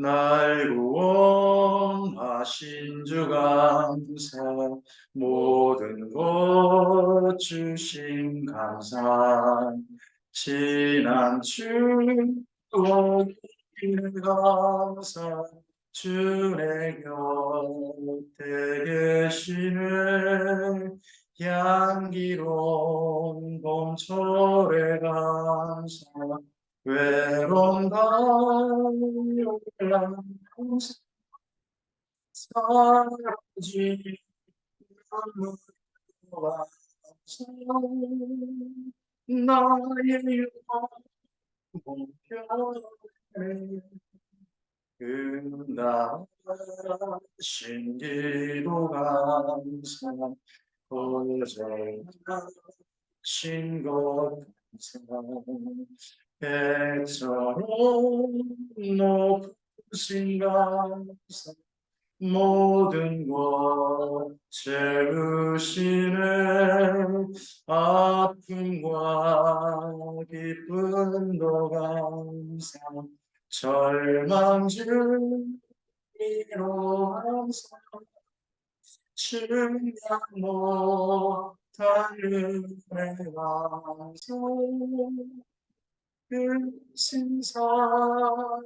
날 구원하신 주 감사, 모든 것 주심 감사, 지난 추억이 감사, 주의 곁에 계시네. 향기로운 봄철의 감사, 외로운 가을날 사라진 눈물과 나의 영혼편에 그날신 기도 감사, 거절하신 것 감사, 배처럼 높으신 감사, 모든 것 채우시네. 아픔과 기쁨도 감사, 절망 중이로 감사, 측량 못한 은혜 감사, 그 신사랑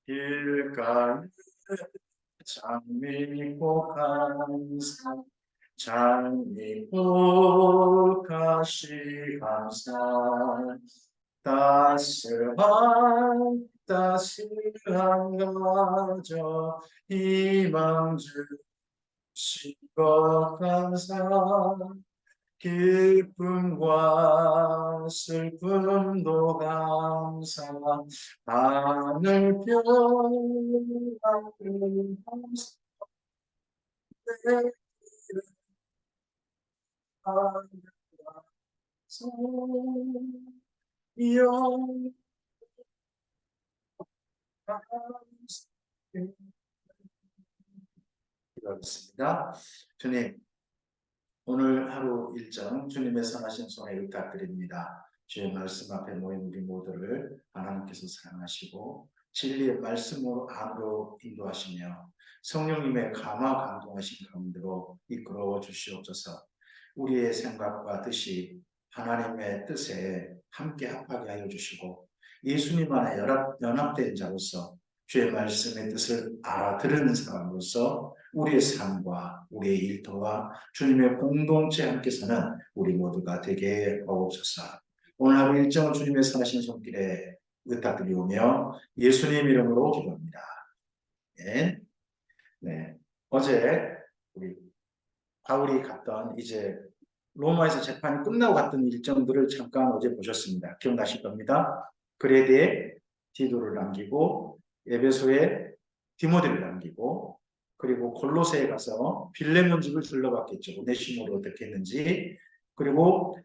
길가에 장미꽃 감사, 장미꽃 가시 감사, 따스한 가져 희망 주신 것 감사, 기쁨과 슬픔도 감사, 하늘별 감사, 내 영 기도하겠습니다. 주님, 오늘 하루 일정 주님의 선하신 손에 의탁드립니다. 주의 말씀 앞에 모인 우리 모두를 하나님께서 사랑하시고 진리의 말씀으로 안으로 인도하시며 성령님의 감화 감동하신 가운데로 이끌어 주시옵소서. 우리의 생각과 뜻이 하나님의 뜻에 함께 합하게 하여 주시고 예수님 안에 연합된 자로서 주의 말씀의 뜻을 알아들은 사람으로서 우리의 삶과 우리의 일터와 주님의 공동체 함께서는 우리 모두가 되게 하옵소서. 오늘 하루 일정을 주님의 선하신 손길에 의탁드리오며 예수님 이름으로 기도합니다. 네. 네. 어제 우리 바울이 갔던 이제 로마에서 재판이 끝나고 갔던 일정들을 잠깐 어제 보셨습니다. 기억나실 겁니다. 그레데에 디도를 남기고 에베소에 디모데를 남기고 그리고 골로새에 가서 빌레몬 집을 둘러봤겠죠. 오네시모를 어떻게 했는지. 그리고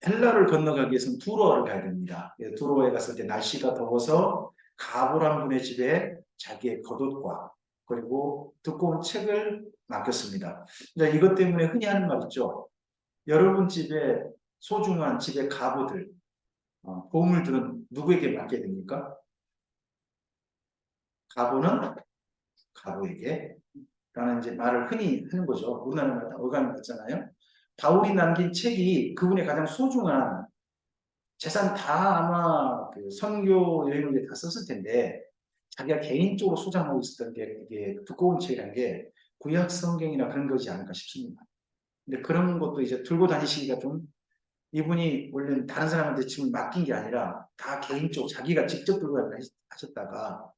헬라를 건너가기 위해서는 두로아를 가야 됩니다. 두로아에 갔을 때 날씨가 더워서 가보란 분의 집에 자기의 겉옷과 그리고 두꺼운 책을 맡겼습니다. 이것 때문에 흔히 하는 말 있죠. 여러분 집에 소중한 집의 가구들, 보물들은 누구에게 맡게 됩니까? 가구는 가구에게 라는 이제 말을 흔히 하는 거죠. 우리나라는 어감이 같잖아요. 바울이 남긴 책이 그분의 가장 소중한 재산 다 아마 그 선교 여행을 다 썼을 텐데 자기가 개인적으로 소장하고 있었던 게 이게 두꺼운 책이라는 게 구약 성경이나 그런 거지 않을까 싶습니다. 근데 그런 것도 이제 들고 다니시기가 좀 이분이 원래 다른 사람한테 지금 맡긴 게 아니라 다 개인적으로 자기가 직접 들고 하셨다가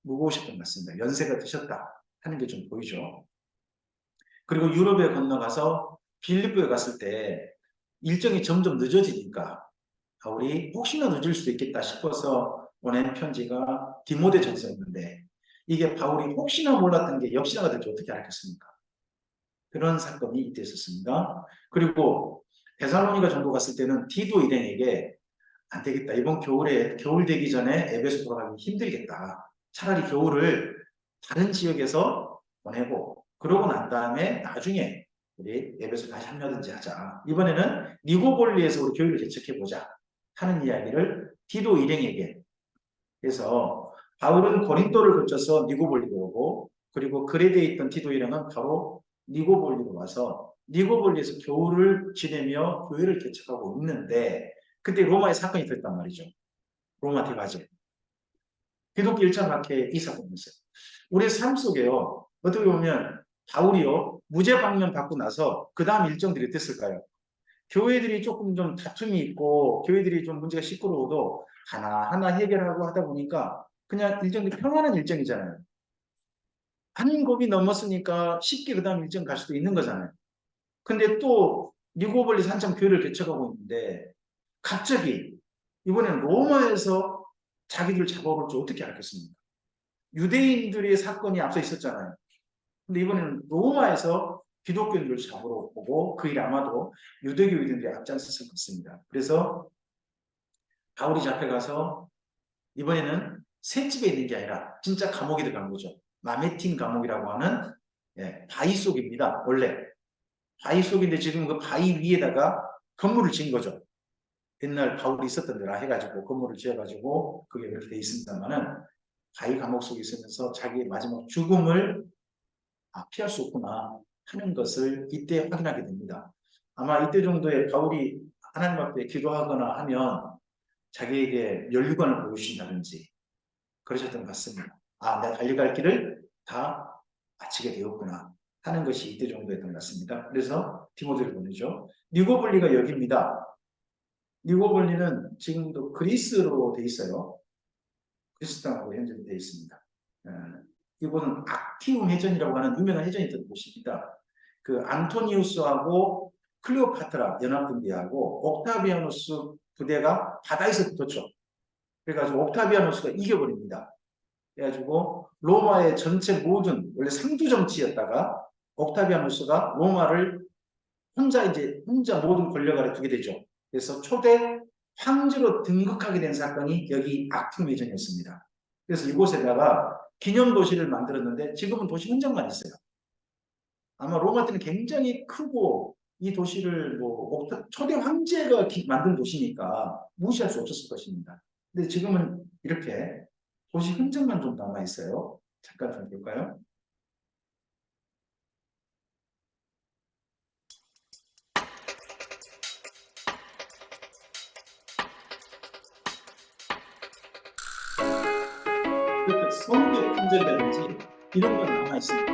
무거우셨던 것 같습니다. 연세가 드셨다 하는 게 좀 보이죠. 그리고 유럽에 건너가서 빌립보에 갔을 때 일정이 점점 늦어지니까 바울이 혹시나 늦을 수도 있겠다 싶어서 보낸 편지가 디모데 전서였는데 이게 바울이 혹시나 몰랐던 게 역시나가 될지 어떻게 알겠습니까? 그런 사건이 이때 있었습니다. 그리고 데살로니가 정도 갔을 때는 디도 일행에게 안 되겠다. 이번 겨울에 겨울 되기 전에 에베소 돌아가기 힘들겠다. 차라리 겨울을 다른 지역에서 보내고 그러고 난 다음에 나중에 우리 에베소 다시 합류하든지 하자. 이번에는 니고볼리에서 우리 교회를 개척해 보자 하는 이야기를 디도 일행에게. 그래서 바울은 고린도를 거쳐서 니고볼리로 오고, 그리고 그레데에 있던 디도 일행은 바로 니고볼리로 와서 니고볼리에서 교회를 지내며 교회를 개척하고 있는데, 그때 로마의 사건이 있었단 말이죠. 로마 대바제. 기독교 1차 박해 이 사건이 있어요. 우리 삶 속에요. 어떻게 보면 바울이요. 무죄 방면 받고 나서 그 다음 일정들이 어땠을까요? 교회들이 조금 좀 다툼이 있고 교회들이 좀 문제가 시끄러워도 하나하나 해결하고 하다 보니까 그냥 일정이 평안한 일정이잖아요. 한 곡이 넘었으니까 쉽게 그 다음 일정 갈 수도 있는 거잖아요. 근데 또 니고볼리서 한참 교회를 개척하고 있는데 갑자기 이번엔 로마에서 자기들 잡아볼 줄 어떻게 알겠습니까? 유대인들의 사건이 앞서 있었잖아요. 근데 이번에는 로마에서 기독교인들을 잡으러 오고 그 일 아마도 유대교인들이 앞장섰을 것입니다. 그래서 바울이 잡혀가서 이번에는 셋집에 있는 게 아니라 진짜 감옥에 들어간 거죠. 마메틴 감옥이라고 하는 바위 속입니다. 원래 바위 속인데 지금 그 바위 위에다가 건물을 지은 거죠. 옛날 바울이 있었던 데라 해가지고 건물을 지어가지고 그게 이렇게 돼 있습니다만은 바위 감옥 속에 있으면서 자기의 마지막 죽음을 피할 수 없구나 하는 것을 이때 확인하게 됩니다. 아마 이때 정도에 바울이 하나님 앞에 기도하거나 하면 자기에게 면류관을 보여주신다든지 그러셨던 것 같습니다. 내가 달려갈 길을 다 마치게 되었구나 하는 것이 이때 정도였던 것 같습니다. 그래서 디모데를 보내죠. 니고볼리가 여기입니다. 니고볼리는 지금도 그리스로 돼 있어요. 그리스 땅으로 현재 되어 있습니다. 이곳은 악티움 해전이라고 하는 유명한 해전이 있던 곳입니다. 그 안토니우스하고 클레오파트라 연합군대하고 옥타비아누스 부대가 바다에서 붙었죠. 그래가지고 옥타비아누스가 이겨버립니다. 그래가지고 로마의 전체 모든 원래 상주 정치였다가 옥타비아누스가 로마를 혼자 모든 권력 아래 두게 되죠. 그래서 초대 황제로 등극하게 된 사건이 여기 악티움 해전이었습니다. 그래서 이곳에다가 기념 도시를 만들었는데 지금은 도시 흔적만 있어요. 아마 로마 때는 굉장히 크고 이 도시를 초대 황제가 만든 도시니까 무시할 수 없었을 것입니다. 근데 지금은 이렇게 도시 흔적만 좀 남아 있어요. 잠깐 좀 볼까요? 이렇게 성교 흔적이라든지 이런 건 남아 있습니다.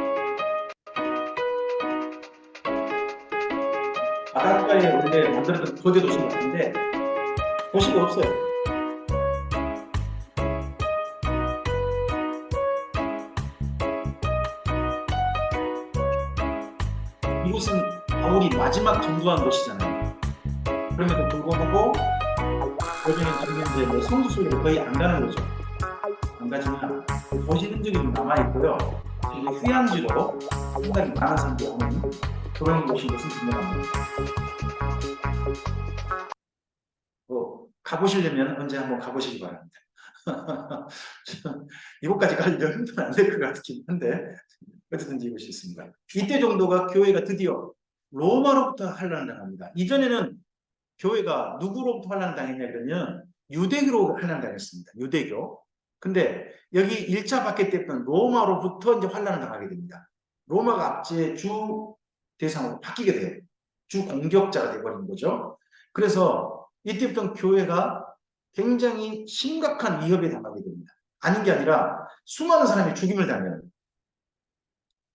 바닷가에 원래 만들었던 거제 도시 같은데 도시가 없어요. 이곳은 바울이 마지막 전도한 곳이잖아요. 그럼에도 불구하고 요즘에 지금 이제 성수 속으로 거의 안 가는 거죠. 안 가지만 도시 흔적이 좀 남아있고요. 이게 휴양지로 상당히 많은 사람들이 오는 그런 곳인 것은 분명합니다. 가보시려면 언제 한번 가보시기 바랍니다. 이곳까지 갈 여유는 안 될 것 같긴 한데 어쨌든지 이곳이 있습니다. 이때 정도가 교회가 드디어 로마로부터 환란을 당합니다. 이전에는 교회가 누구로부터 환란을 당했냐 그러면 유대교로 환란을 당했습니다. 유대교. 근데 여기 1차 박해 때부터 로마로부터 이제 환란을 당하게 됩니다. 로마가 압제의 주 대상으로 바뀌게 돼요. 주 공격자가 되어버린 거죠. 그래서 이때부터 교회가 굉장히 심각한 위협에 당하게 됩니다. 아닌 게 아니라 수많은 사람이 죽임을 당해요.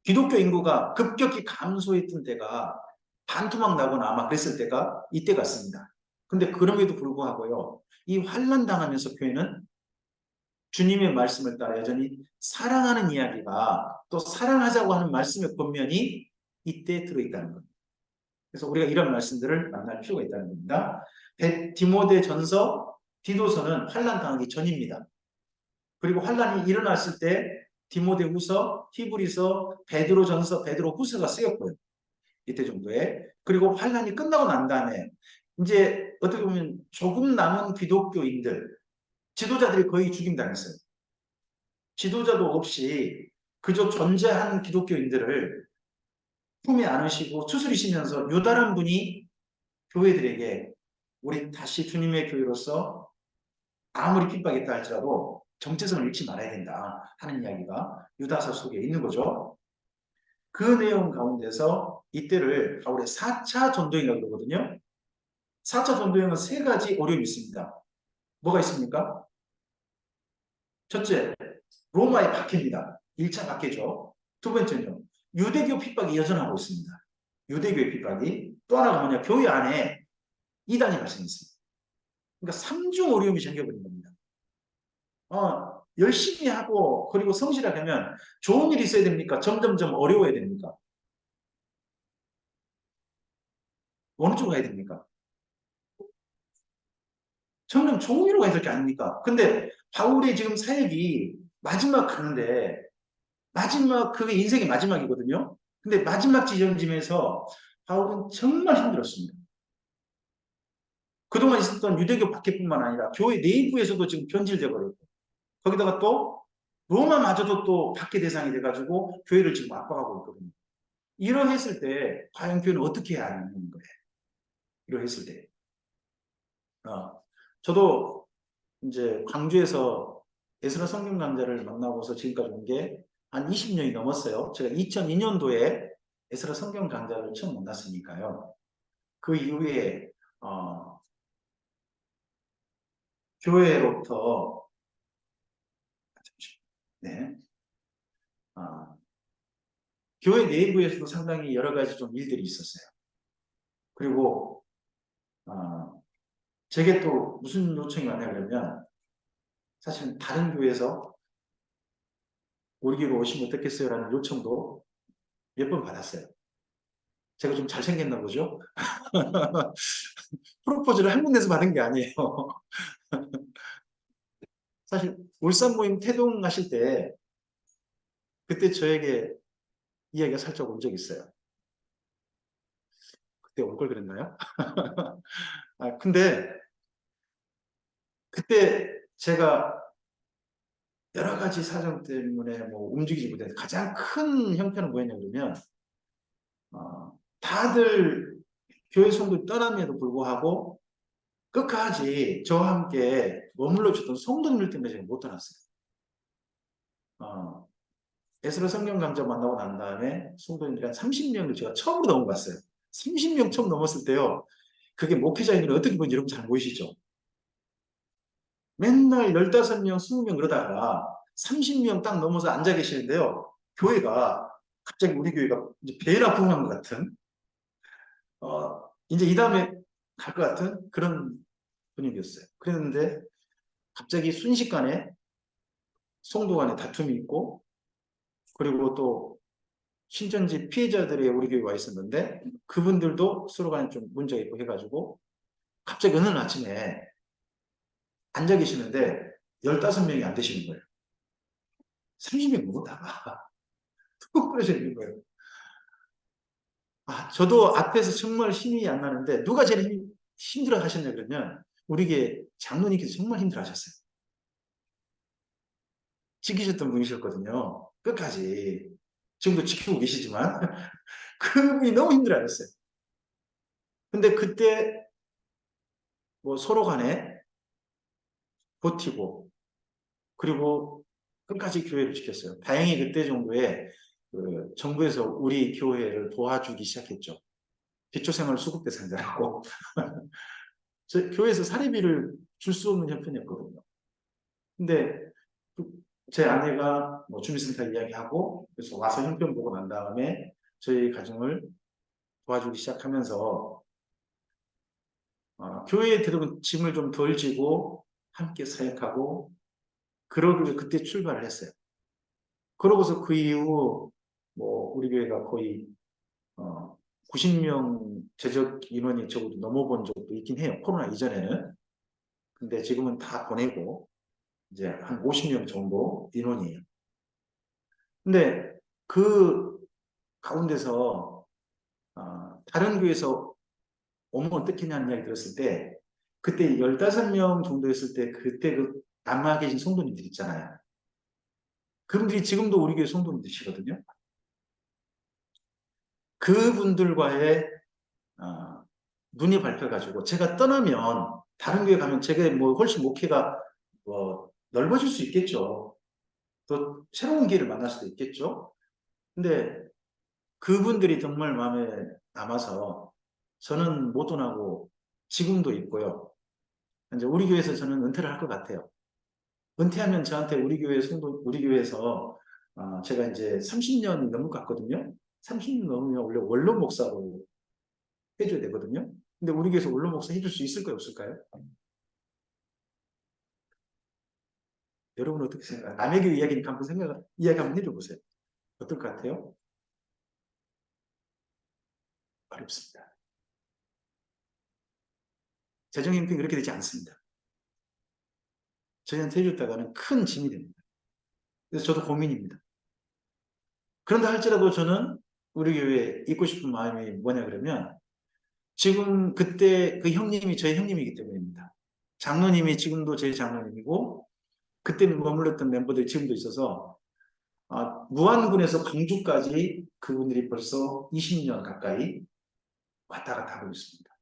기독교 인구가 급격히 감소했던 때가 반토막 나거나 아마 그랬을 때가 이때 같습니다. 근데 그럼에도 불구하고요. 이 환난 당하면서 교회는 주님의 말씀을 따라 여전히 사랑하는 이야기가 또 사랑하자고 하는 말씀의 권면이 이때 들어있다는 겁니다. 그래서 우리가 이런 말씀들을 만날 필요가 있다는 겁니다. 디모데 전서, 디도서는 환난 당하기 전입니다. 그리고 환난이 일어났을 때 디모데 후서, 히브리서, 베드로 전서, 베드로 후서가 쓰였고요. 이때 정도에. 그리고 환난이 끝나고 난 다음에 이제 어떻게 보면 조금 남은 기독교인들, 지도자들이 거의 죽임당했어요. 지도자도 없이 그저 존재하는 기독교인들을 품에 안으시고 추스리시면서 유다란 분이 교회들에게 우리 다시 주님의 교회로서 아무리 핍박이 있다 할지라도 정체성을 잃지 말아야 된다 하는 이야기가 유다서 속에 있는 거죠. 그 내용 가운데서 이때를 바울의 4차 전도행이라고 그러거든요. 4차 전도행은 세 가지 어려움이 있습니다. 뭐가 있습니까? 첫째, 로마의 박해입니다. 1차 박해죠. 두 번째는요, 유대교 핍박이 여전하고 있습니다. 유대교의 핍박이. 또 하나가 뭐냐, 교회 안에 이단이 발생했습니다. 그러니까 삼중 어려움이 생겨버린 겁니다. 열심히 하고 그리고 성실하게 하면 좋은 일이 있어야 됩니까? 점점점 어려워야 됩니까? 어느 쪽으로 가야 됩니까? 점점 좋은 일로 가야 될 게 아닙니까? 근데 바울의 지금 사역이 마지막 가는데 마지막 그게 인생의 마지막이거든요. 근데 마지막 지점에서 바울은 정말 힘들었습니다. 그동안 있었던 유대교 박해뿐만 아니라 교회 내부에서도 지금 변질돼 버렸고 거기다가 또 로마마저도 또 박해 대상이 돼가지고 교회를 지금 압박하고 있거든요. 이러했을 때 과연 교회는 어떻게 해야 하는 거예요? 이러했을 때. 저도 이제 광주에서 에스라 성경 강좌를 만나고서 지금까지 온 게 한 20년이 넘었어요. 제가 2002년도에 에스라 성경 강좌를 처음 만났으니까요. 그 이후에 교회로부터 네, 어, 교회 내부에서도 상당히 여러 가지 좀 일들이 있었어요. 그리고 제게 또 무슨 요청이 왔냐 그러면 사실 다른 교회에서 우리 교회로 오시면 어떻겠어요? 라는 요청도 몇 번 받았어요. 제가 좀 잘생겼나 보죠? 프로포즈를 한 군데서 받은 게 아니에요. 사실 울산 모임 태동하실 때 그때 저에게 이야기가 살짝 온 적이 있어요. 그때 올 걸 그랬나요? 근데 그때 제가 여러 가지 사정 때문에 뭐 움직이지 못해서 가장 큰 형편은 뭐였냐 그러면 다들 교회 성도 떠남에도 불구하고 끝까지 저와 함께 머물러 주던 성도님들 때문에 제가 못 떠났어요. 어, 에스라 성경 강좌 만나고 난 다음에 성도님들이 한 30명을 제가 처음으로 넘어갔어요. 30명 처음 넘었을 때요. 그게 목회자님이 어떻게 보는지 여러분 잘 보이시죠? 맨날 15명, 20명 그러다가 30명 딱 넘어서 앉아 계시는데요. 교회가 갑자기 우리 교회가 이제 배라 부흥한 것 같은 이제 이 다음에 갈 것 같은 그런 분위기였어요. 그랬는데 갑자기 순식간에 성도 간에 다툼이 있고 그리고 또 신천지 피해자들이 우리 교회에 와 있었는데 그분들도 서로 간에 좀 문제가 있고 해가지고 갑자기 어느 날 아침에 앉아 계시는데 15명이 안 되시는 거예요. 30명 먹었다가 툭 끊어져 있는 거예요. 저도 앞에서 정말 힘이 안 나는데 누가 제일 힘들어 하셨냐 그러면 우리 교회 장로님께서 정말 힘들어 하셨어요. 지키셨던 분이셨거든요. 끝까지. 지금도 지키고 계시지만 그분이 너무 힘들어 하셨어요. 근데 그때 뭐 서로 간에 버티고 그리고 끝까지 교회를 지켰어요. 다행히 그때 정도에 그 정부에서 우리 교회를 도와주기 시작했죠. 기초생활 수급대상자라고. 교회에서 사례비를 줄 수 없는 형편이었거든요. 근데 제 아내가 뭐 주민센터 이야기하고 그래서 와서 형편 보고 난 다음에 저희 가정을 도와주기 시작하면서 교회에 들어온 짐을 좀 덜 지고 함께 사역하고 그러기를 그때 출발을 했어요. 그러고서 그 이후 뭐 우리 교회가 거의 90명 재적 인원이 적어도 넘어본 적도 있긴 해요. 코로나 이전에는. 근데 지금은 다 보내고 이제 한 50명 정도 인원이에요. 근데 그 가운데서 다른 교회에서 오면 어떻겠냐는 이야기 들었을 때 그때 15명 정도였을 때 그때 그 남아 계신 성도님들 있잖아요. 그분들이 지금도 우리 교회 성도님들이시거든요. 그분들과의 눈이 밟혀가지고 제가 떠나면 다른 교회 가면 제가 뭐 훨씬 목회가 뭐 넓어질 수 있겠죠. 또 새로운 길을 만날 수도 있겠죠. 근데 그분들이 정말 마음에 남아서 저는 못 떠나고 지금도 있고요. 이제 우리 교회에서 저는 은퇴를 할 것 같아요. 은퇴하면 저한테 우리 교회 성도, 우리 교회에서 제가 이제 30년이 넘을 것 같거든요. 30년 넘으면 원래 원로 목사로 해줘야 되거든요. 근데 우리 교회에서 원로 목사 해줄 수 있을까요, 없을까요? 여러분 어떻게 생각해요? 남의 교회 이야기니까 한번 이야기 한번 해줘 보세요. 어떨 것 같아요? 어렵습니다. 재정 형편이 그렇게 되지 않습니다. 저희한테 해줬다가는 큰 짐이 됩니다. 그래서 저도 고민입니다. 그런다 할지라도 저는 우리 교회에 있고 싶은 마음이 뭐냐 그러면 지금 그때 그 형님이 저희 형님이기 때문입니다. 장로님이 지금도 제 장로님이고 그때 머물렀던 멤버들이 지금도 있어서 무안군에서 광주까지 그분들이 벌써 20년 가까이 왔다 갔다 하고 있습니다.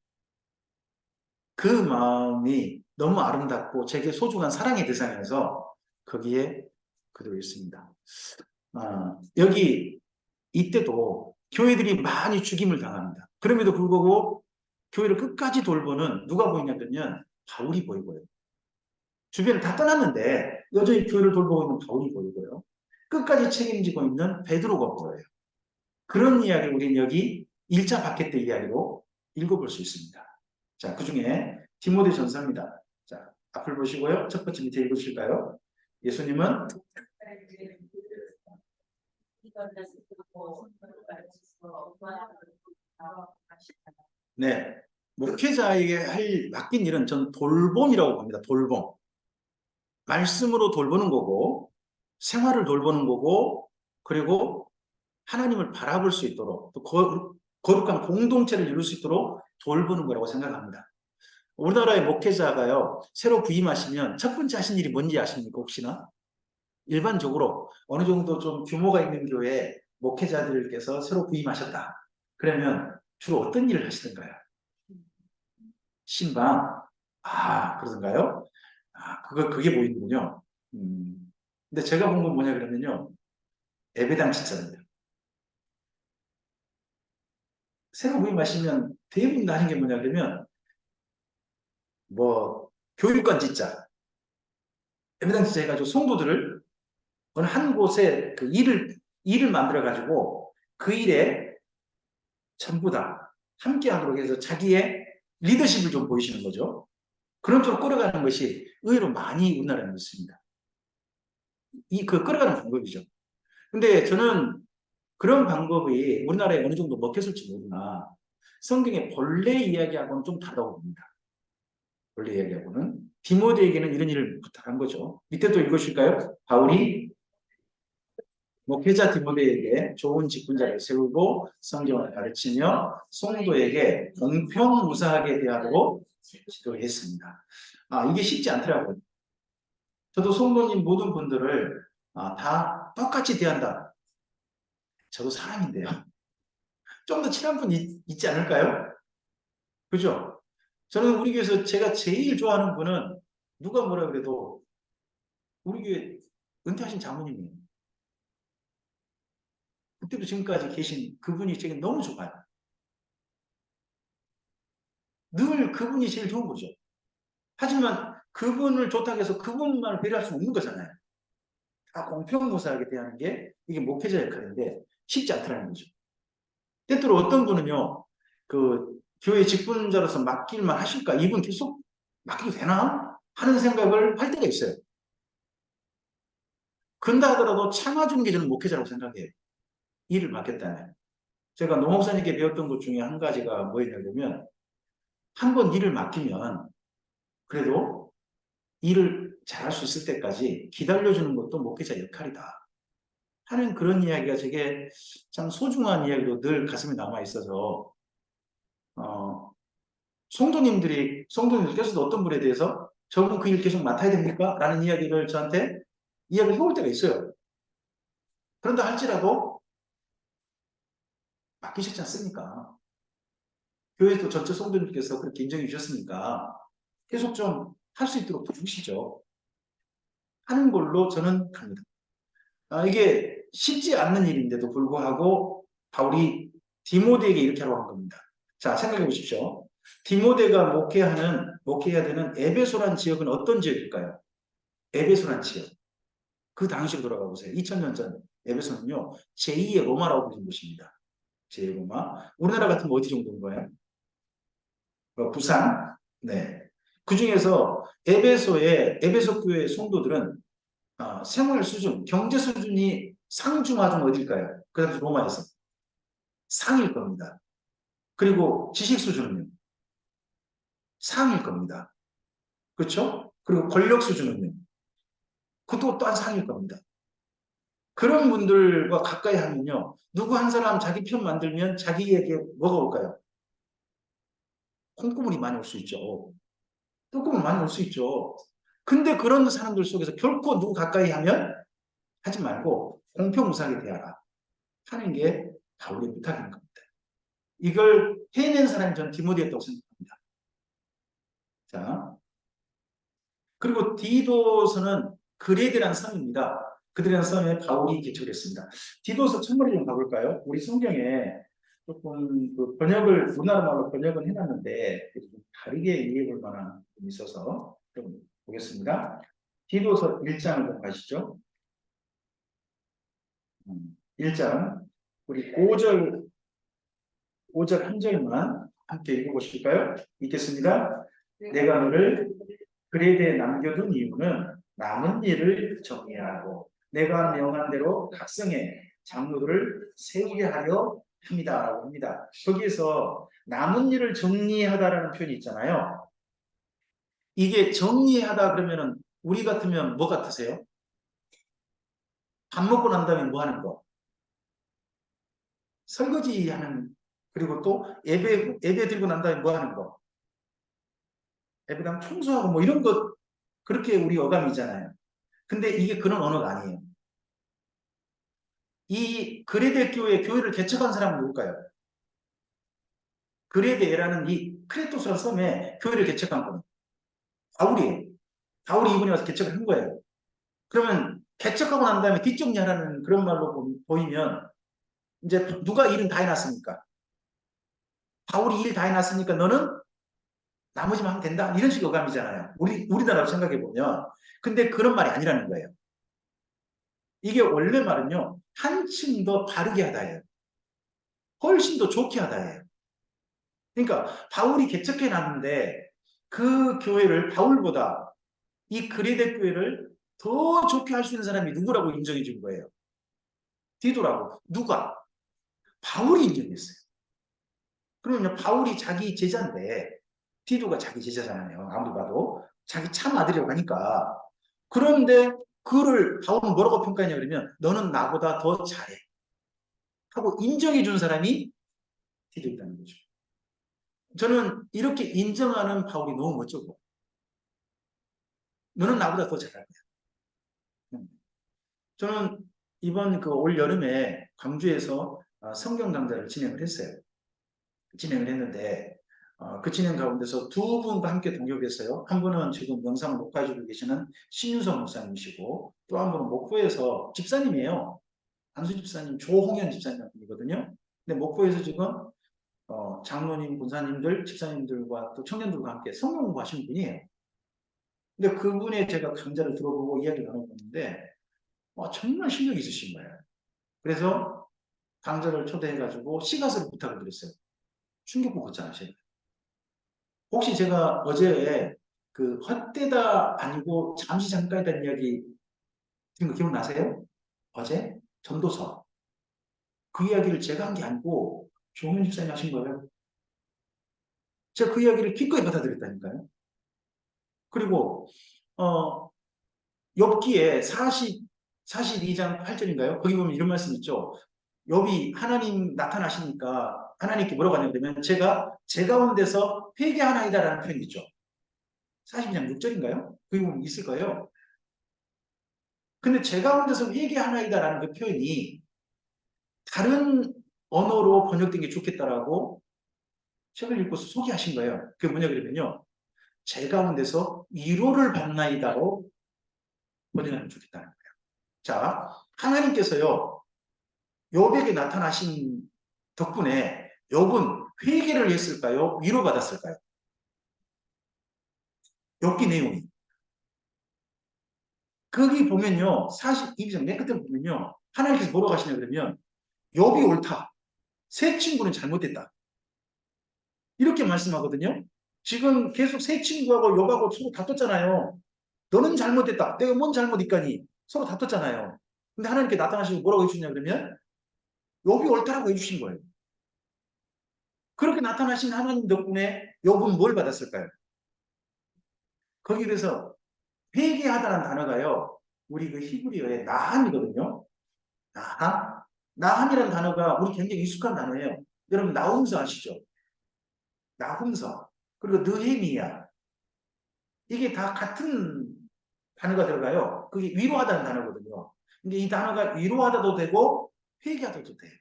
그 마음이 너무 아름답고 제게 소중한 사랑의 대상이어서 거기에 그대로 있습니다. 여기 이때도 교회들이 많이 죽임을 당합니다. 그럼에도 불구하고 교회를 끝까지 돌보는 누가 보이냐면 바울이 보이고요. 주변을 다 떠났는데 여전히 교회를 돌보고 있는 바울이 보이고요. 끝까지 책임지고 있는 베드로가 보여요. 그런 이야기를 우리는 여기 1차 바켓 때 이야기로 읽어볼 수 있습니다. 자, 그 중에 디모데 전서입니다. 자, 앞을 보시고요. 첫 번째 밑에 읽으실까요? 예수님은 네, 목회자에게 맡긴 일은 전 돌봄이라고 봅니다. 돌봄. 말씀으로 돌보는 거고, 생활을 돌보는 거고, 그리고 하나님을 바라볼 수 있도록, 또 거룩한 공동체를 이룰 수 있도록 돌보는 거라고 생각합니다. 우리나라의 목회자가요, 새로 부임하시면 첫 번째 하신 일이 뭔지 아십니까, 혹시나? 일반적으로 어느 정도 좀 규모가 있는 교회에 목회자들께서 새로 부임하셨다. 그러면 주로 어떤 일을 하시던가요? 신방? 그러던가요? 그게 보이는군요. 근데 제가 본 건 뭐냐 그러면요. 예배당 집사입니다. 새로 부임하시면 대부분 하는 게 뭐냐 그러면 뭐 교육관 짓자. 예배당 집사 해가지고 성도들을 어느 한 곳에 그 일을 만들어가지고 그 일에 전부 다 함께 하도록 해서 자기의 리더십을 좀 보이시는 거죠. 그런 쪽으로 끌어가는 것이 의외로 많이 우리나라에 있습니다. 끌어가는 방법이죠. 근데 저는 그런 방법이 우리나라에 어느 정도 먹혔을지 모르나 성경의 본래 이야기하고는 좀 다르다고 봅니다. 본래 이야기하고는 디모데에게는 이런 일을 부탁한 거죠. 밑에 또 읽으실까요? 바울이 목회자 디모데에게 좋은 직분자를 세우고 성경을 가르치며 성도에게 공평무사하게 대하도록 지도했습니다. 이게 쉽지 않더라고요. 저도 성도님 모든 분들을 다 똑같이 대한다. 저도 사람인데요. 좀 더 친한 분 있지 않을까요? 그죠? 저는 우리 교회에서 제가 제일 좋아하는 분은 누가 뭐라 그래도 우리 교회 은퇴하신 장모님이에요. 그때도 지금까지 계신 그분이 제게 너무 좋아요. 늘 그분이 제일 좋은 거죠. 하지만 그분을 좋다고 해서 그분만을 배려할 수 없는 거잖아요. 다 공평무사하게 대하는 게 이게 목회자 역할인데 쉽지 않더라는 거죠. 때때로 어떤 분은요, 그 교회 직분자로서 맡길만 하실까? 이분 계속 맡겨도 되나? 하는 생각을 할 때가 있어요. 그런다 하더라도 참아주는 게 저는 목회자라고 생각해요. 일을 맡겼다면. 제가 노 목사님께 배웠던 것 중에 한 가지가 뭐였냐면, 한 번 일을 맡기면 그래도 일을 잘할 수 있을 때까지 기다려주는 것도 목회자 역할이다. 하는 그런 이야기가 제게 참 소중한 이야기로 늘 가슴에 남아 있어서, 성도님들께서도 어떤 분에 대해서 저분 그 일 계속 맡아야 됩니까? 라는 이야기를 저한테 이야기를 해올 때가 있어요. 그런다 할지라도 맡기셨지 않습니까? 교회도 전체 성도님께서 그렇게 인정해 주셨으니까 계속 좀 할 수 있도록 도우시죠. 하는 걸로 저는 갑니다. 이게 쉽지 않는 일인데도 불구하고 바울이 디모데에게 이렇게 하라고 한 겁니다. 자, 생각해 보십시오. 디모데가 목회해야 되는 에베소란 지역은 어떤 지역일까요? 에베소란 지역. 그 당시로 돌아가 보세요. 2000년 전 에베소는요, 제2의 로마라고 불리는 곳입니다. 제2의 로마. 우리나라 같으면 어디 정도인 거예요? 부산? 네. 그 중에서 에베소 교회 성도들은 생활 수준, 경제 수준이 상중하중 어딜까요? 그 당시 로마에서 상일 겁니다. 그리고 지식 수준은요? 상일 겁니다. 그렇죠? 그리고 권력 수준은요? 그것도 또한 상일 겁니다. 그런 분들과 가까이 하면요. 누구 한 사람 자기 편 만들면 자기에게 뭐가 올까요? 콩고물이 많이 올 수 있죠. 콩고물 많이 올 수 있죠. 근데 그런 사람들 속에서 결코 누구 가까이 하면 하지 말고 공평무상하게 대하라 하는 게 바울의 부탁인 겁니다. 이걸 해낸 사람이 전 디모데였다고 생각합니다. 자, 그리고 디도서는 그레데라는 섬입니다. 그들이라는 섬에 바울이 개척을 했습니다. 디도서 첫머리 좀 가볼까요? 우리 성경에 조금 그 번역을 우리나라 말로 번역은 해놨는데 좀 다르게 이해해 볼 만한 부분이 있어서 좀 보겠습니다. 디도서 1장을 좀 가시죠. 1장 우리 5절 한 절만 함께 읽어보실까요? 읽겠습니다. 내가 너를 그레데에 남겨둔 이유는 남은 일을 정리하고 내가 명한 대로 각성해 장로들을 세우게 하려 합니다라고 합니다. 거기에서 남은 일을 정리하다라는 표현이 있잖아요. 이게 정리하다 그러면은 우리 같으면 뭐 같으세요? 밥 먹고 난 다음에 뭐 하는 거? 설거지하는 그리고 또 예배 드리고 난 다음에 뭐 하는 거? 예배당 청소하고 뭐 이런 것 그렇게 우리 어감이잖아요. 근데 이게 그런 언어가 아니에요. 이 그레데 교회를 개척한 사람은 누굴까요? 그레데라는 이 크레토스라는 섬에 교회를 개척한 분. 바울이에요. 바울이 이분이 와서 개척을 한 거예요. 그러면 개척하고 난 다음에 뒷정리하라는 그런 말로 보이면 이제 누가 일은 다 해놨으니까 바울이 일 다 해놨으니까 너는 나머지만 하면 된다. 이런 식의 어감이잖아요. 우리나라로 생각해 보면. 근데 그런 말이 아니라는 거예요. 이게 원래 말은요. 한층 더 바르게 하다예요. 훨씬 더 좋게 하다예요. 그러니까 바울이 개척해 놨는데 그 교회를 바울보다 이 그리데 교회를 더 좋게 할 수 있는 사람이 누구라고 인정해 준 거예요. 디도라고. 누가? 바울이 인정했어요. 그러면 바울이 자기 제자인데 디도가 자기 제자잖아요. 아무리 봐도. 자기 참 아들이라고 하니까. 그런데 그를 바울은 뭐라고 평가하냐 그러면 너는 나보다 더 잘해. 하고 인정해 준 사람이 디도였다는 거죠. 저는 이렇게 인정하는 바울이 너무 멋지고 너는 나보다 더 잘할 거야. 저는 이번 그 올 여름에 광주에서 성경 강좌를 진행을 했어요. 진행을 했는데 그 진행 가운데서 두 분과 함께 동역했어요. 한 분은 지금 영상을 녹화해주고 계시는 신유성 목사님이시고 또 한 분은 목포에서 집사님이에요. 안수 집사님, 조홍현 집사님이거든요. 근데 목포에서 지금 장로님, 군사님들, 집사님들과 또 청년들과 함께 성경 공부하시는 분이에요. 근데 그분의 제가 강좌를 들어보고 이야기를 나눠봤는데 정말 실력이 있으신 거예요. 그래서 강좌를 초대해가지고 시가서를 부탁을 드렸어요. 충격보 걷잖아요. 혹시 제가 어제 그 헛되다 아니고 잠시 잠깐이라는 이야기 들은 거 기억나세요? 어제? 전도서. 그 이야기를 제가 한 게 아니고 조문 집사님 하신 거예요. 제가 그 이야기를 기꺼이 받아들였다니까요. 그리고 욥기에 42장 8절인가요? 거기 보면 이런 말씀 있죠. 욥이 하나님 나타나시니까 하나님께 뭐라고 하냐면 제가 제 가운데서 회개하나이다라는 표현이 있죠. 42장 6절인가요? 거기 보면 있을 거예요. 근데 제 가운데서 회개하나이다라는 그 표현이 다른 언어로 번역된 게 좋겠다라고 책을 읽고 소개하신 거예요. 그게 뭐냐 그러면요. 제 가운데서 위로를 받나이다로 번영하면 좋겠다는 거예요. 자, 하나님께서요, 욥에게 나타나신 덕분에 욥은 회개를 했을까요? 위로받았을까요? 욥기 내용이. 거기 보면요, 42장 맨 끝에 보면요, 하나님께서 뭐라고 하시냐 그러면, 욥이 옳다. 세 친구는 잘못됐다. 이렇게 말씀하거든요. 지금 계속 세 친구하고 욥하고 서로 다퉜잖아요. 너는 잘못됐다. 내가 뭔 잘못이까니 서로 다퉜잖아요. 근데 하나님께 나타나시고 뭐라고 해주시냐 그러면 욥이 옳다라고 해주신 거예요. 그렇게 나타나신 하나님 덕분에 욥은 뭘 받았을까요? 거기 그래서 회개하다는 단어가요. 우리 그 히브리어의 나함이거든요. 나함? 나함이라는 단어가 우리 굉장히 익숙한 단어예요. 여러분 나훔서 아시죠? 나훔서. 그리고 느헤미야. 이게 다 같은 단어가 들어가요. 그게 위로하다는 단어거든요. 근데 이 단어가 위로하다도 되고 회개하다도 돼요.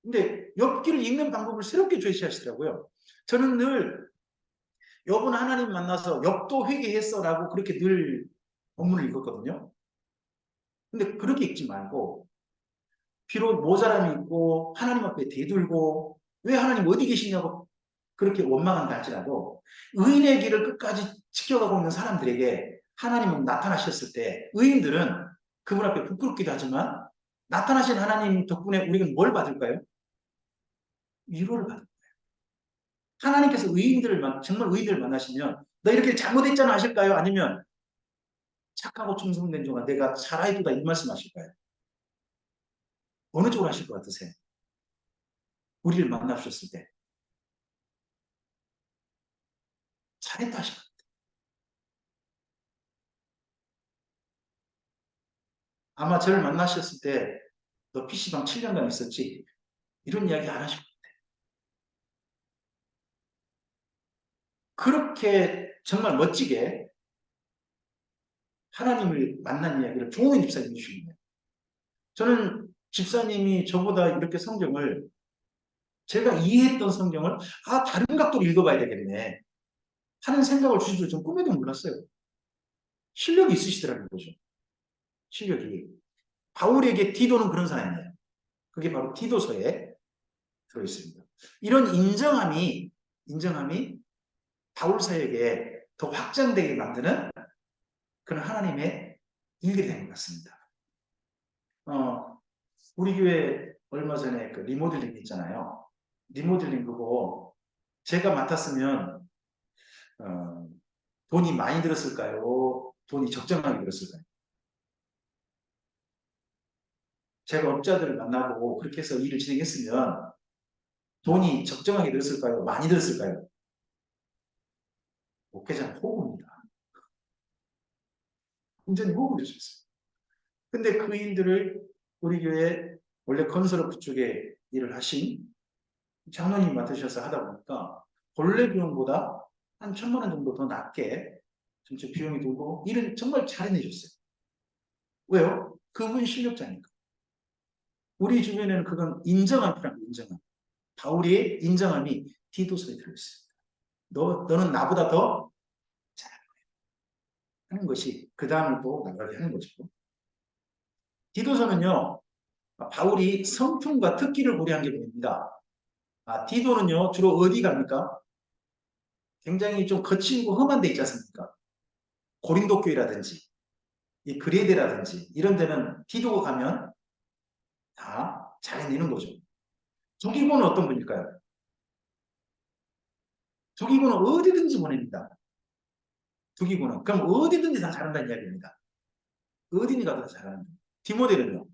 근데 욥기를 읽는 방법을 새롭게 제시하시더라고요. 저는 늘 욥은 하나님 만나서 욥도 회개했어라고 그렇게 늘 본문을 읽었거든요. 근데 그렇게 읽지 말고 비록 모자람이 있고 하나님 앞에 대들고 왜 하나님 어디 계시냐고 그렇게 원망한다 할지라도 의인의 길을 끝까지 지켜가고 있는 사람들에게 하나님은 나타나셨을 때 의인들은 그분 앞에 부끄럽기도 하지만 나타나신 하나님 덕분에 우리는 뭘 받을까요? 위로를 받을 거예요. 하나님께서 의인들을 정말 의인들을 만나시면 너 이렇게 잘못했잖아 하실까요? 아니면 착하고 충성된 종아 내가 살아있도다 이 말씀하실까요? 어느 쪽으로 하실 것 같으세요? 우리를 만나셨을 때 잘했다 하실 것 같아요. 아마 저를 만나셨을 때 너 PC방 7년간 있었지? 이런 이야기 안 하실 거예요. 그렇게 정말 멋지게 하나님을 만난 이야기를 조홍현 집사님이 주신 거예요. 저는 집사님이 저보다 이렇게 성경을 제가 이해했던 성경을 다른 각도로 읽어봐야 되겠네 하는 생각을 주신 줄 전 꿈에도 몰랐어요. 실력이 있으시더라는 거죠. 실력이. 바울에게 디도는 그런 사람이에요. 그게 바로 디도서에 들어있습니다. 이런 인정함이 바울 사역에 더 확장되게 만드는 그런 하나님의 일들이 된 것 같습니다. 우리 교회 얼마 전에 그 리모델링 있잖아요. 리모델링 그거 제가 맡았으면 돈이 많이 들었을까요? 돈이 적정하게 들었을까요? 제가 업자들을 만나고 그렇게 해서 일을 진행했으면 돈이 적정하게 들었을까요? 많이 들었을까요? 목회자는 호구입니다. 완전히 호구를 줬어요. 근데 그 일들을 우리 교회 원래 건설업 쪽에 일을 하신 장로님이 맡으셔서 하다 보니까 본래 비용보다 한 1,000만 원 정도 더 낮게 전체 비용이 들고 일은 정말 잘 해내셨어요. 왜요? 그분 실력자니까. 우리 주변에는 그건 인정한 프랑 인정함. 바울의 인정함이 디도서에 들어있습니다. 너는 나보다 더 잘하는 것이 그 다음을 또 나가게 하는 거죠. 디도서는요. 바울이 성품과 특기를 고려한 게 보입니다. 디도는요. 주로 어디 갑니까? 굉장히 좀 거칠고 험한 데 있지 않습니까? 고린도 교회라든지 이 그레데라든지 이런 데는 디도가 가면 다 잘해내는 거죠. 두기고는 어떤 분일까요? 두기고는 어디든지 보냅니다. 두기고는. 그럼 어디든지 다 잘한다는 이야기입니다. 어디니 가도 다 잘하는 거예요. 디모데는요?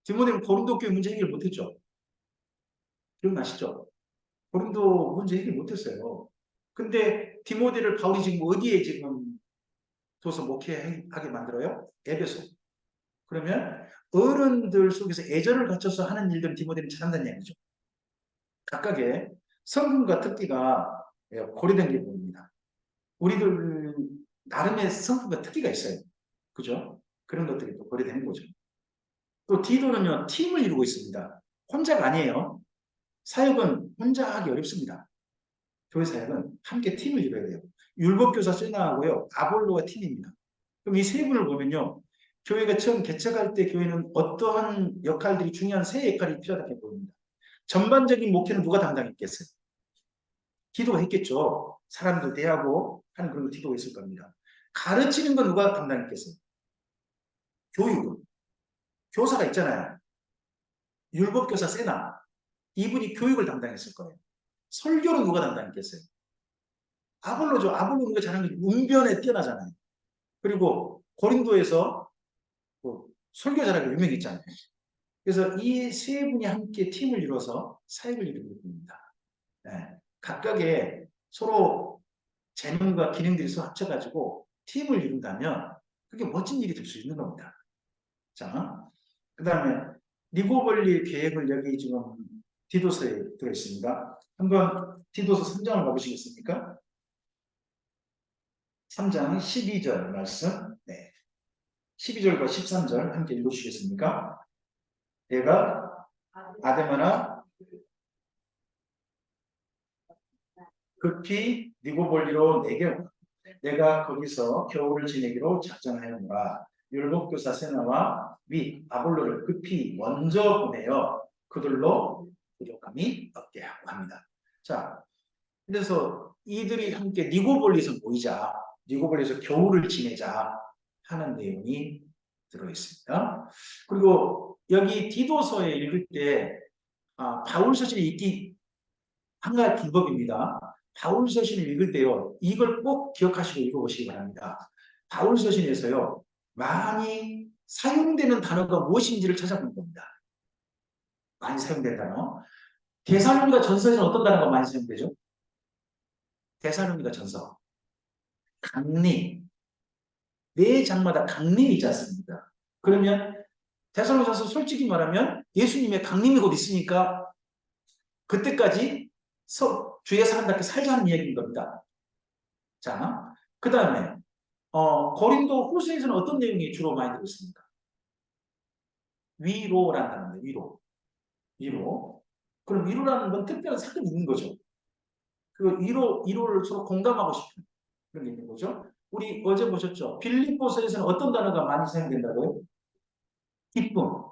디모데는 고린도 교회 문제 해결 못했죠. 기억나시죠? 고린도 문제 해결 못했어요. 근데 디모데를 바울이 지금 어디에 지금 둬서 목회하게 만들어요? 에베소. 그러면 어른들 속에서 애절을 갖춰서 하는 일들은 디모데는 잘한다는 얘기죠. 각각의 성품과 특기가 고려된 게 보입니다. 우리들 나름의 성품과 특기가 있어요. 그죠? 그런 것들이 또 고려되는 거죠. 또 디도는요, 팀을 이루고 있습니다. 혼자가 아니에요. 사역은 혼자 하기 어렵습니다. 교회 사역은 함께 팀을 이뤄야 돼요. 율법교사 세나하고요, 아볼로가 팀입니다. 그럼 이 세 분을 보면요, 교회가 처음 개척할 때 교회는 어떠한 역할들이 중요한 세 역할이 필요하다고 보입니다. 전반적인 목회는 누가 담당했겠어요? 기도가 했겠죠. 사람들 대하고 하는 그런 기도가 있을 겁니다. 가르치는 건 누가 담당했겠어요? 교육은. 교사가 있잖아요. 율법교사 세나. 이분이 교육을 담당했을 거예요. 설교는 누가 담당했겠어요? 아볼로죠. 아볼로는 그 잘하는 게 운변에 뛰어나잖아요. 그리고 고린도에서 뭐 설교 잘하고 유명했잖아요. 그래서 이 세 분이 함께 팀을 이뤄서 사역을 이루고 있습니다. 네. 각각의 서로 재능과 기능들이 서로 합쳐가지고 팀을 이룬다면 그게 멋진 일이 될 수 있는 겁니다. 자, 그 다음에 리고벌리 계획을 여기 지금 디도서에 들어있습니다. 한번 디도서 3장을 가보시겠습니까? 3장 12절 말씀. 네. 12절과 13절 함께 읽어주시겠습니까? 내가 아데마나 급히 니고볼리로 내게 오라. 내가 거기서 겨울을 지내기로 작정하였노라. 율법교사 세나와 및 아볼로를 급히 먼저 보내어 그들로 부족함이 없게 하고 합니다. 자, 그래서 이들이 함께 니고볼리에서 모이자, 니고볼리에서 겨울을 지내자 하는 내용이 들어있습니다. 그리고 여기 디도서에 읽을 때 바울 서신이 읽기 한 가지 방법입니다. 바울 서신을 읽을 때요, 이걸 꼭 기억하시고 읽어보시기 바랍니다. 바울 서신에서요, 많이 사용되는 단어가 무엇인지를 찾아보는 겁니다. 많이 사용된 단어. 데살로니가 전서에는 어떤 단어가 많이 사용되죠? 데살로니가 전서. 강림. 매 장마다 강림이 있지 않습니까? 그러면 데살로니가 전서 솔직히 말하면 예수님의 강림이 곧 있으니까 그때까지 주의 사람답게 살자는 이야기인 겁니다. 자, 그 다음에 고린도 후서에서는 어떤 내용이 주로 많이 들어있습니까? 위로라는 단어입니다. 위로. 위로. 그럼 위로라는 건 특별한 사건이 있는 거죠. 그 위로를 서로 공감하고 싶은 그런 게 있는 거죠. 우리 어제 보셨죠? 빌립보서에서는 어떤 단어가 많이 사용된다고요? 기쁨.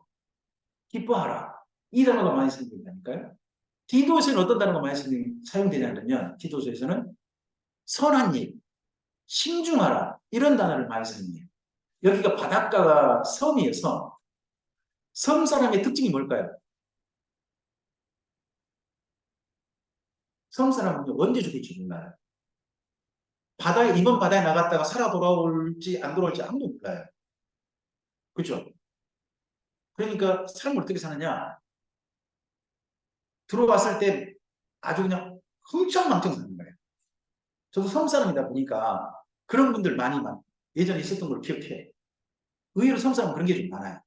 기뻐하라. 이 단어가 많이 사용된다니까요. 디도서에는 어떤 단어가 많이 사용되냐면 디도서에서는 선한 일, 신중하라 이런 단어를 많이 사용해요. 여기가 바닷가가 섬이에요. 섬 사람의 특징이 뭘까요? 섬 사람은 언제 죽을지 몰라요. 이번 바다에 나갔다가 살아 돌아올지 안 돌아올지 아무도 몰라요. 그죠? 그러니까 삶을 어떻게 사느냐? 들어왔을 때 아주 그냥 흥청망청 사는 거예요. 저도 섬 사람이다 보니까 그런 분들 예전에 있었던 걸 기억해. 의외로 섬 사람은 그런 게 좀 많아요.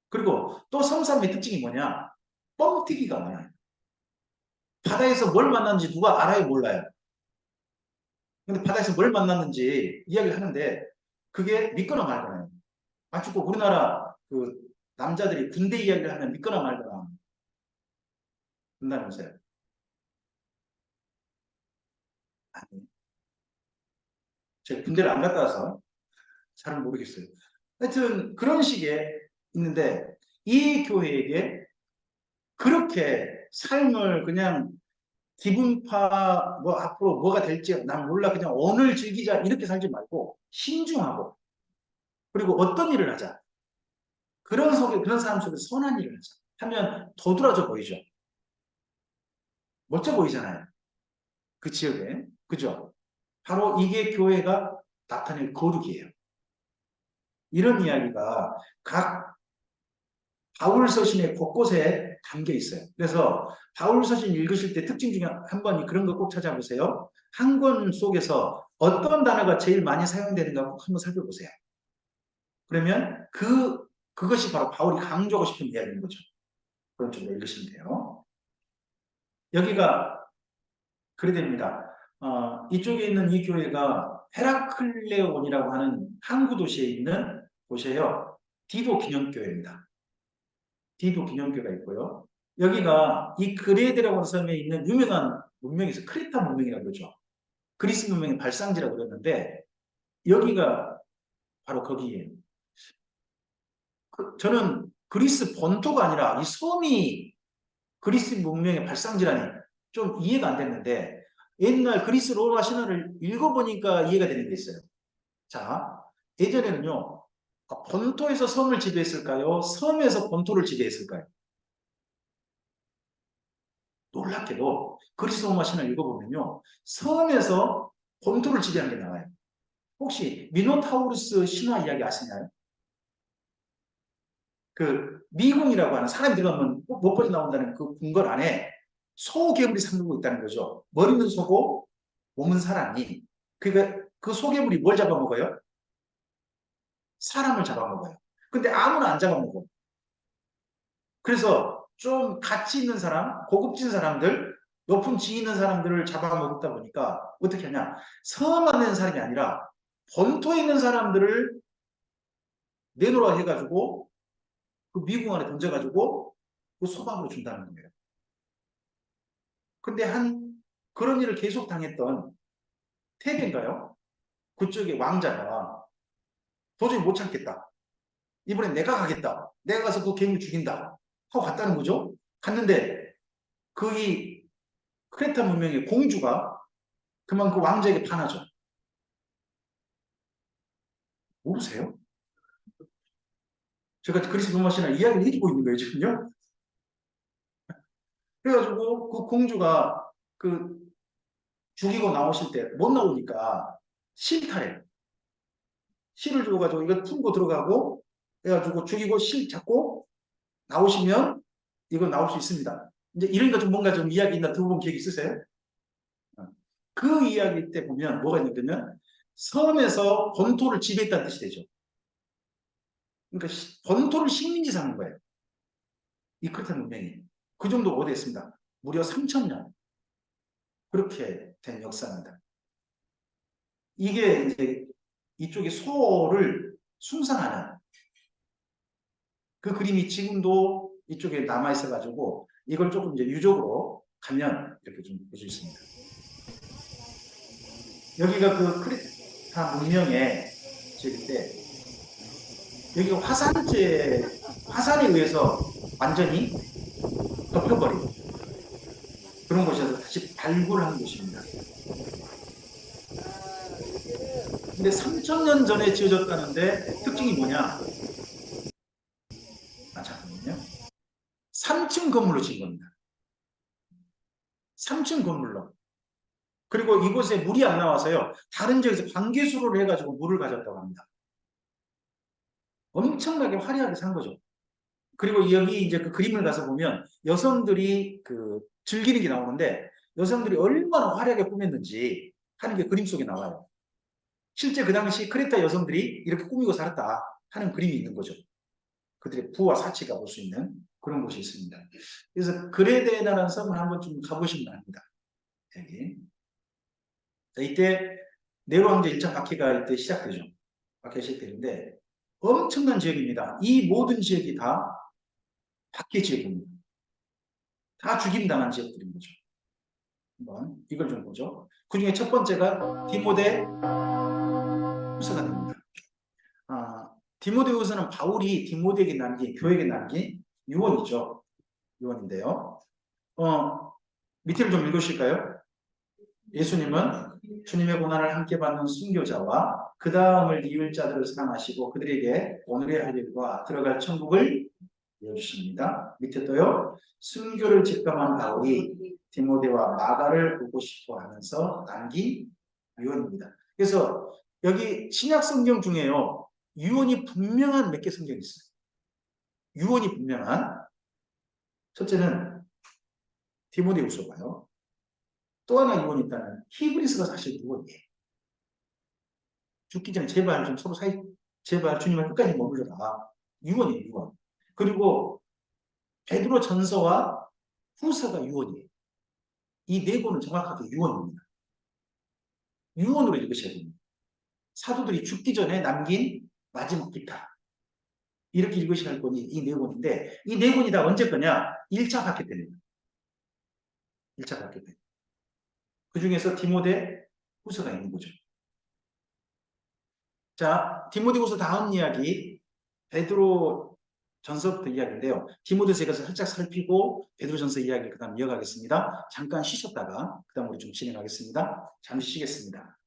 그리고 또 섬 사람의 특징이 뭐냐? 뻥튀기가 많아요. 바다에서 뭘 만났는지 누가 알아요? 몰라요? 근데 바다에서 뭘 만났는지 이야기를 하는데 그게 믿거나 말거나 마치 꼭 우리나라 그 남자들이 군대 이야기를 하면 믿거나 말거나 한다면서요. 아니, 제가 군대를 안 갔다 와서 잘 모르겠어요. 하여튼 그런 식의 있는데 이 교회에게 그렇게 삶을 그냥 기분파 뭐 앞으로 뭐가 될지 난 몰라 그냥 오늘 즐기자 이렇게 살지 말고 신중하고 그리고 어떤 일을 하자. 그런 사람 속에 선한 일을 하자. 하면 도드라져 보이죠. 멋져 보이잖아요. 그 지역에. 그죠? 바로 이게 교회가 나타낼 거룩이에요. 이런 이야기가 각 바울 서신의 곳곳에 담겨 있어요. 그래서 바울 서신 읽으실 때 특징 중에 한 번이 그런 거 꼭 찾아보세요. 한 권 속에서 어떤 단어가 제일 많이 사용되는가 꼭 한번 살펴보세요. 그러면 그것이 바로 바울이 강조하고 싶은 이야기인 거죠. 그런 쪽으로 읽으시면 돼요. 여기가 그래 됩니다. 이쪽에 있는 이 교회가 헤라클레온이라고 하는 항구 도시에 있는 곳이에요. 디도 기념교회입니다. 디도 기념교회가 있고요. 여기가 이 그레데라고 하는 섬에 있는 유명한 문명에서 크레타 문명이라고 그러죠. 그리스 문명의 발상지라고 그랬는데 여기가 바로 거기에요. 저는 그리스 본토가 아니라 이 섬이 그리스 문명의 발상지라니 좀 이해가 안 됐는데 옛날 그리스 로마 신화를 읽어보니까 이해가 되는 게 있어요. 자, 예전에는요. 본토에서 섬을 지배했을까요? 섬에서 본토를 지배했을까요? 놀랍게도 그리스 로마 신화를 읽어보면요. 섬에서 본토를 지배한 게 나와요. 혹시 미노타우루스 신화 이야기 아시나요? 그 미궁이라고 하는 사람이 들어가면 못 빠져나온다는 그 궁궐 안에 소괴물이 잠들고 있다는 거죠. 머리는 소고 몸은 사람이. 그러니까 그 소괴물이 뭘 잡아먹어요? 사람을 잡아먹어요. 근데 아무나 안 잡아먹어. 그래서 좀 가치 있는 사람, 고급진 사람들, 높은 지위 있는 사람들을 잡아먹다 보니까 어떻게 하냐? 섬 안에 있는 사람이 아니라 본토에 있는 사람들을 내놓으라 해가지고 그 미궁 안에 던져가지고 그 소방으로 준다는 거예요. 근데 그런 일을 계속 당했던 테베인가요? 그쪽의 왕자가 도저히 못 참겠다. 이번엔 내가 가겠다. 내가 가서 그 괴물 죽인다. 하고 갔다는 거죠. 갔는데 이 크레타 문명의 공주가 그만 그 왕자에게 반하죠. 모르세요? 제가 그리스 로마 신화 이야기를 해주고 있는 거예요, 지금요. 그래가지고 그 공주가 그 죽이고 나오실 때 못 나오니까 실타래. 실을 주고가지고 이거 품고 들어가고 해가지고 죽이고 실 잡고 나오시면 이거 나올 수 있습니다. 이제 이런 거 좀 뭔가 좀 이야기 있나 들어본 기억 있으세요? 그 이야기 때 보면 뭐가 있냐면 섬에서 본토를 지배했다는 뜻이 되죠. 그러니까 본토를 식민지 삼는 거예요. 이 크레타 문명이. 그 정도 오래됐습니다. 무려 3,000년. 그렇게 된 역사입니다. 이게 이제 이쪽에 소를 숭상하는 그 그림이 지금도 이쪽에 남아 있어가지고 이걸 조금 이제 유적으로 가면 이렇게 좀 볼 수 있습니다. 여기가 그 크레타 문명의 지을 때 여기가 화산에 의해서 완전히 덮여버린 그런 곳에서 다시 발굴한 곳입니다. 근데 3,000년 전에 지어졌다는데 특징이 뭐냐? 잠깐만요. 3층 건물로 지은 겁니다. 3층 건물로. 그리고 이곳에 물이 안 나와서요. 다른 지역에서 관계수로를 해가지고 물을 가졌다고 합니다. 엄청나게 화려하게 산 거죠. 그리고 여기 이제 그 그림을 가서 보면 여성들이 그 즐기는 게 나오는데 여성들이 얼마나 화려하게 꾸몄는지 하는 게 그림 속에 나와요. 실제 그 당시 크레타 여성들이 이렇게 꾸미고 살았다 하는 그림이 있는 거죠. 그들의 부와 사치가 볼 수 있는 그런 곳이 있습니다. 그래서 그레데라는 섬을 한번 좀 가보시면 합니다. 여기. 자, 이때 네로 황제 1차 박해가 이때 시작되죠. 박해가 시작되는데 엄청난 지역입니다. 이 모든 지역이 다 박해 지역입니다. 다 죽임당한 지역들인 거죠. 한번 이걸 좀 보죠. 그 중에 첫 번째가 디모데 후서가 됩니다. 디모데후서는 바울이 디모데에게 남긴 교회에게 남긴 유언이죠. 유언인데요. 밑에를 좀 읽으실까요? 예수님은 주님의 고난을 함께 받는 순교자와 그 다음을 이을 자들을 사랑하시고 그들에게 오늘의 할 일과 들어갈 천국을 이어주십니다. 밑에 또요. 순교를 직감한 바울이 디모데와 마가를 보고 싶어 하면서 남긴 유언입니다. 그래서 여기 신약 성경 중에요. 유언이 분명한 몇 개 성경이 있어요. 유언이 분명한 첫째는 디모데후서고요. 또 하나 유언이 있다는 히브리서가 사실 유언이에요. 죽기 전에 제발 좀 서로 사이 제발 주님을 끝까지 머물러라. 유언이에요. 유언. 그리고 베드로 전서와 후서가 유언이에요. 이 네 권은 정확하게 유언입니다. 유언으로 읽으셔야 됩니다. 사도들이 죽기 전에 남긴 마지막 기타. 이렇게 읽으셔야 할 권이 이 네 권인데 이 네 권이 다 언제 거냐? 1차 박해 때입니다. 1차 박해 때. 그 중에서 디모데 후서가 있는 거죠. 자, 디모데 후서 다음 이야기 베드로 전서부터 이야기인데요. 디모데서 이것을 살짝 살피고 베드로 전서 이야기 그 다음 이어가겠습니다. 잠깐 쉬셨다가 그 다음 우리 좀 진행하겠습니다. 잠시 쉬겠습니다.